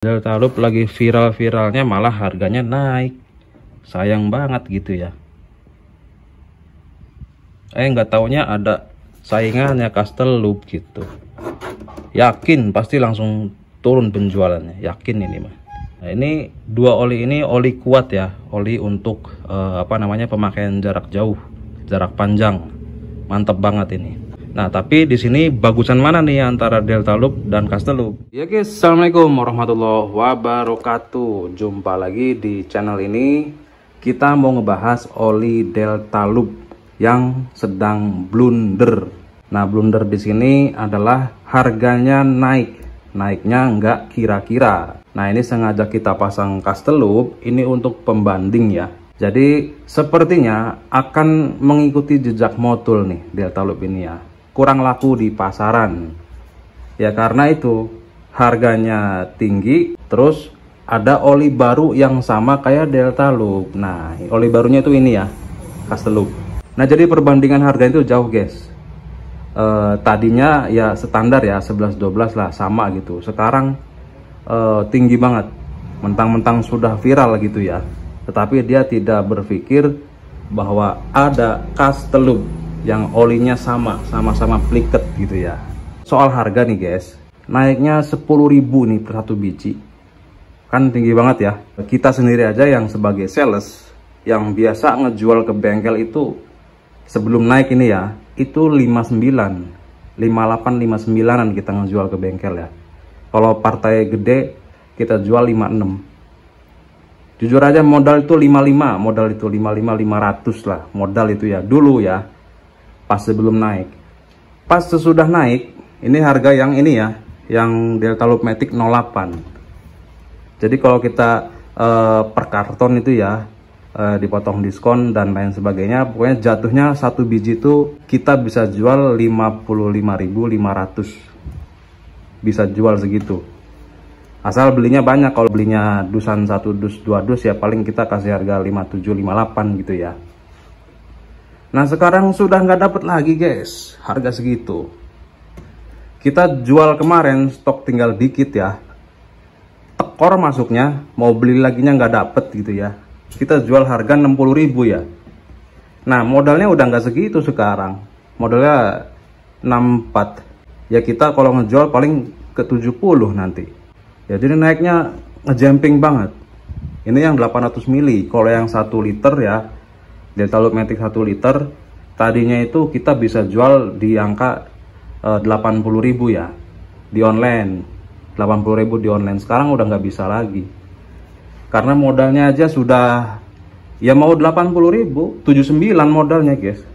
Delta Loop lagi viral-viralnya malah harganya naik. Sayang banget gitu ya. Nggak taunya ada saingannya Castle Loop gitu. Yakin pasti langsung turun penjualannya. Yakin ini mah. Nah, ini dua oli ini oli kuat ya. Oli untuk pemakaian jarak jauh, jarak panjang. Mantap banget ini. Nah, tapi di sini bagusan mana nih antara Delta Loop dan Castle Loop? Ya guys, assalamualaikum warahmatullahi wabarakatuh. Jumpa lagi di channel ini. Kita mau ngebahas oli Delta Loop yang sedang blunder. Nah, blunder di sini adalah harganya naiknya nggak kira-kira. Nah, ini sengaja kita pasang Castle Loop ini untuk pembanding ya. Jadi sepertinya akan mengikuti jejak motul nih Delta Loop ini ya. Kurang laku di pasaran ya, karena itu harganya tinggi, terus ada oli baru yang sama kayak Delta Loop. Nah, oli barunya itu ini ya, Castle Loop. Nah, jadi perbandingan harga itu jauh guys. Tadinya ya standar ya 11-12 lah, sama gitu. Sekarang tinggi banget, mentang-mentang sudah viral gitu ya, tetapi dia tidak berpikir bahwa ada Castle Loop yang olinya sama-sama pliket gitu ya. Soal harga nih guys, naiknya 10.000 nih per satu biji, kan tinggi banget ya. Kita sendiri aja yang sebagai sales yang biasa ngejual ke bengkel itu sebelum naik ini ya, itu 59, 58, 59an kita ngejual ke bengkel ya. Kalau partai gede kita jual 56. Jujur aja modal itu 55, modal itu 55, 500 lah modal itu ya dulu ya, pas sebelum naik. Pas sesudah naik, ini harga yang ini ya, yang Delta Loop Matic 08. Jadi kalau kita per karton itu ya, dipotong diskon dan lain sebagainya, pokoknya jatuhnya satu biji itu kita bisa jual 55.500, bisa jual segitu. Asal belinya banyak. Kalau belinya dusan 1 dus 2 dus ya paling kita kasih harga 57, 58 gitu ya. Nah, sekarang sudah nggak dapat lagi guys harga segitu. Kita jual kemarin, stok tinggal dikit ya, tekor masuknya, mau beli laginya nggak dapet gitu ya. Kita jual harga 60.000 ya. Nah, modalnya udah nggak segitu sekarang, modalnya 64 ya. Kita kalau ngejual paling ke 70 nanti ya. Jadi naiknya ngejumping banget. Ini yang 800 mili. Kalau yang 1 liter ya, Delta Loop Matic 1 liter, tadinya itu kita bisa jual di angka 80.000 ya di online. 80.000 di online. Sekarang udah nggak bisa lagi, karena modalnya aja sudah ya mau 80.000, 79 modalnya guys.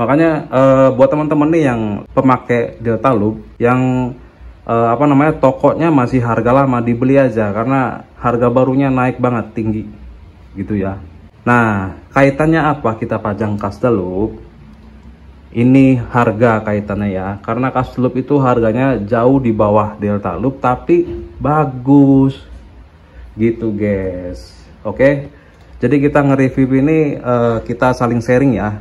Makanya buat teman-teman nih yang pemakai Delta Loop yang tokonya masih harga lama, dibeli aja karena harga barunya naik banget, tinggi gitu ya. Nah, kaitannya apa kita pajang Castle Loop? Ini harga kaitannya ya, karena Castle Loop itu harganya jauh di bawah Delta Loop tapi bagus gitu guys. Oke, jadi kita nge-review ini, kita saling sharing ya,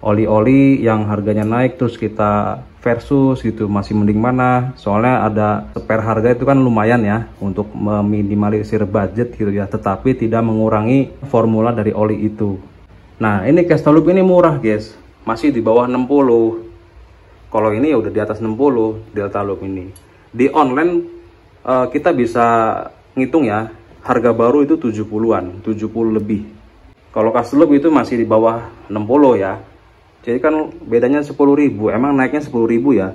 oli-oli yang harganya naik terus kita versus gitu, masih mending mana. Soalnya ada spare harga itu kan lumayan ya untuk meminimalisir budget gitu ya, tetapi tidak mengurangi formula dari oli itu. Nah, ini Castle Loop ini murah guys, masih di bawah 60. Kalau ini ya udah di atas 60 Delta Loop ini. Di online kita bisa ngitung ya, harga baru itu 70-an, 70 lebih. Kalau Castle Loop itu masih di bawah 60 ya. Jadi kan bedanya 10.000, emang naiknya 10.000 ya.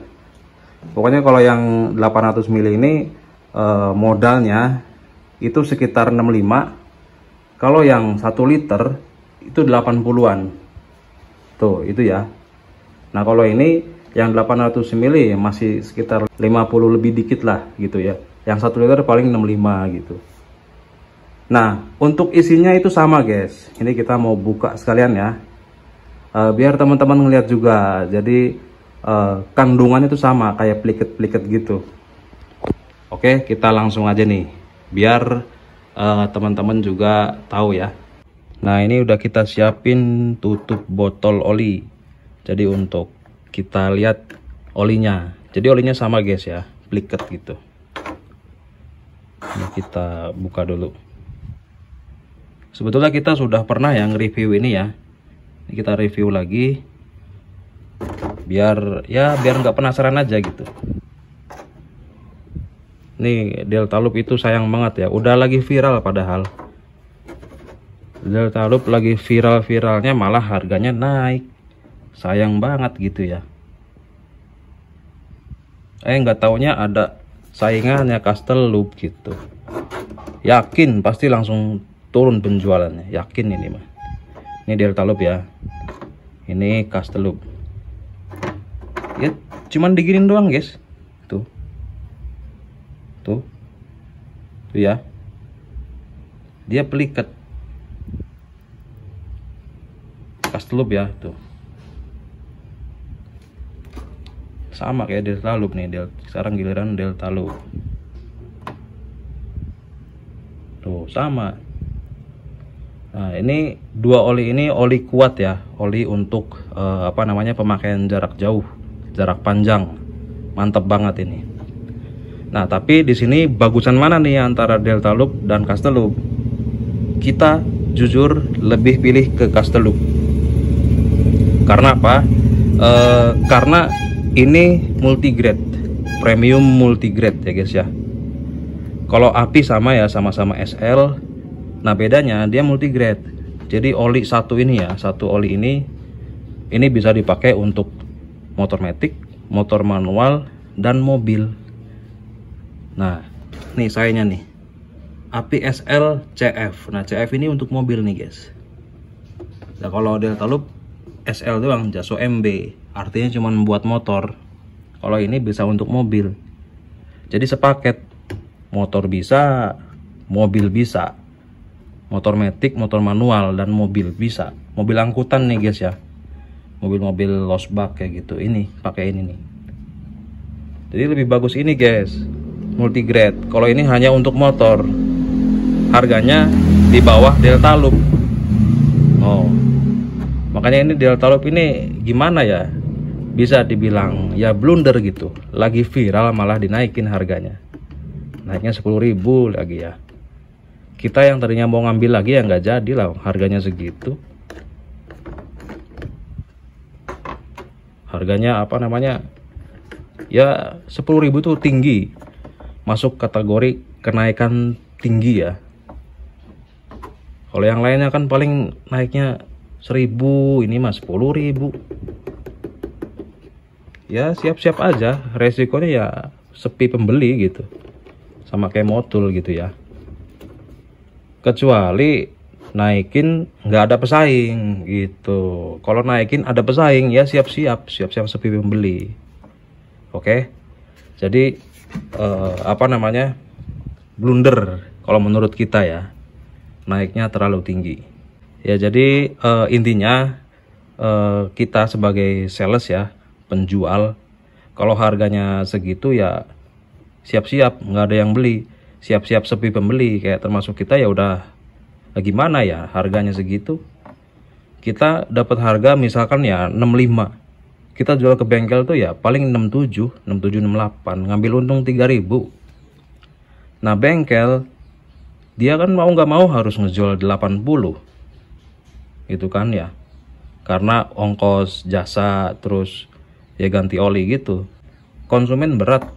Pokoknya kalau yang 800 mili ini modalnya itu sekitar 65. Kalau yang 1 liter itu 80-an. Tuh, itu ya. Nah, kalau ini yang 800 mili masih sekitar 50 lebih dikit lah gitu ya. Yang 1 liter paling 65 gitu. Nah, untuk isinya itu sama guys. Ini kita mau buka sekalian ya, biar teman-teman ngeliat juga. Jadi kandungannya itu sama kayak pliket-pliket gitu. Oke, kita langsung aja nih biar teman-teman juga tahu ya. Nah, ini udah kita siapin tutup botol oli. Jadi untuk kita lihat olinya, jadi olinya sama guys ya, pliket gitu. Ini kita buka dulu. Sebetulnya kita sudah pernah yang review ini ya. Ini kita review lagi biar nggak penasaran aja gitu. Nih Deltalup itu sayang banget ya, udah lagi viral, padahal Deltalup lagi viral-viralnya malah harganya naik. Sayang banget gitu ya. Nggak taunya ada saingannya Casteloop gitu. Yakin pasti langsung turun penjualannya, yakin ini mah. Ini Deltalup ya, ini Casteloop ya, cuman diginin doang guys. Tuh ya, dia pelikat Casteloop ya, tuh sama kayak Deltalup nih. Sekarang giliran Deltalup, tuh sama. Nah ini dua oli ini oli kuat ya, oli untuk pemakaian jarak jauh, jarak panjang, mantep banget ini. Nah tapi di sini bagusan mana nih antara Deltalup dan Casteloop? Kita jujur lebih pilih ke Casteloop. Karena apa? Karena ini multigrade, premium multigrade ya guys ya. Kalau API sama ya, sama-sama SL. Nah bedanya dia multigrade. Jadi oli satu ini ya, satu oli ini bisa dipakai untuk motor matic, motor manual, dan mobil. Nah nih sayanya nih, API SL CF. Nah CF ini untuk mobil nih guys. Nah kalau Deltalup SL doang, Jaso MB, artinya cuma buat motor. Kalau ini bisa untuk mobil. Jadi sepaket, motor bisa, mobil bisa, motor matic, motor manual, dan mobil bisa. Mobil angkutan nih guys ya, mobil-mobil losbak kayak gitu, ini pakai ini nih. Jadi lebih bagus ini guys, multigrade. Kalau ini hanya untuk motor, harganya di bawah Deltalup. Oh, makanya ini Deltalup ini gimana ya, bisa dibilang ya blunder gitu. Lagi viral malah dinaikin harganya, naiknya 10.000 lagi ya. Kita yang tadinya mau ngambil lagi ya nggak jadi lah, harganya segitu. Harganya ya 10.000 tuh tinggi, masuk kategori kenaikan tinggi ya. Kalau yang lainnya kan paling naiknya 1.000, ini mah 10.000. Ya siap-siap aja, resikonya ya sepi pembeli gitu, sama kayak motul gitu ya. Kecuali naikin nggak ada pesaing gitu. Kalau naikin ada pesaing ya siap-siap sepi pembeli. Oke, jadi blunder kalau menurut kita ya, naiknya terlalu tinggi ya. Jadi intinya kita sebagai sales ya, penjual, kalau harganya segitu ya siap-siap nggak ada yang beli, siap-siap sepi pembeli. Kayak termasuk kita ya udah gimana ya, harganya segitu, kita dapat harga misalkan ya 65, kita jual ke bengkel tuh ya paling 67, 68, ngambil untung 3.000. Nah bengkel dia kan mau nggak mau harus ngejual 80 gitu kan ya, karena ongkos jasa, terus ya ganti oli gitu. Konsumen berat,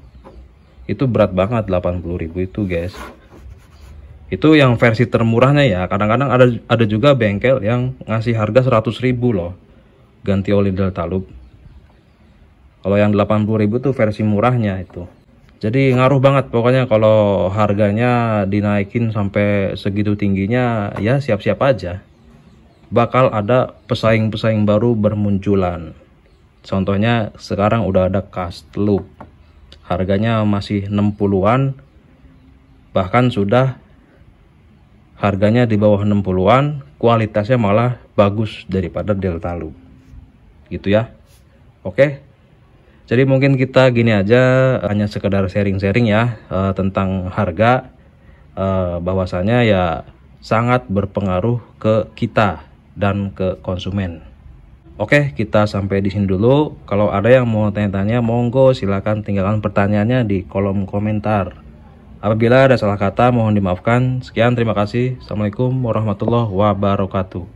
itu berat banget 80.000 itu guys. Itu yang versi termurahnya ya. Kadang-kadang ada juga bengkel yang ngasih harga 100.000 loh ganti oli Deltalup. Kalau yang 80.000 tuh versi murahnya itu. Jadi ngaruh banget pokoknya kalau harganya dinaikin sampai segitu tingginya, ya siap-siap aja bakal ada pesaing-pesaing baru bermunculan. Contohnya sekarang udah ada Casteloop, harganya masih 60-an, bahkan sudah harganya di bawah 60-an, kualitasnya malah bagus daripada Deltalup gitu ya. Oke, jadi mungkin kita gini aja, hanya sekedar sharing-sharing ya tentang harga, bahwasanya ya sangat berpengaruh ke kita dan ke konsumen. Oke, kita sampai di sini dulu. Kalau ada yang mau tanya-tanya, monggo silakan tinggalkan pertanyaannya di kolom komentar Apabila ada salah kata mohon dimaafkan. Sekian, terima kasih. Assalamualaikum warahmatullahi wabarakatuh.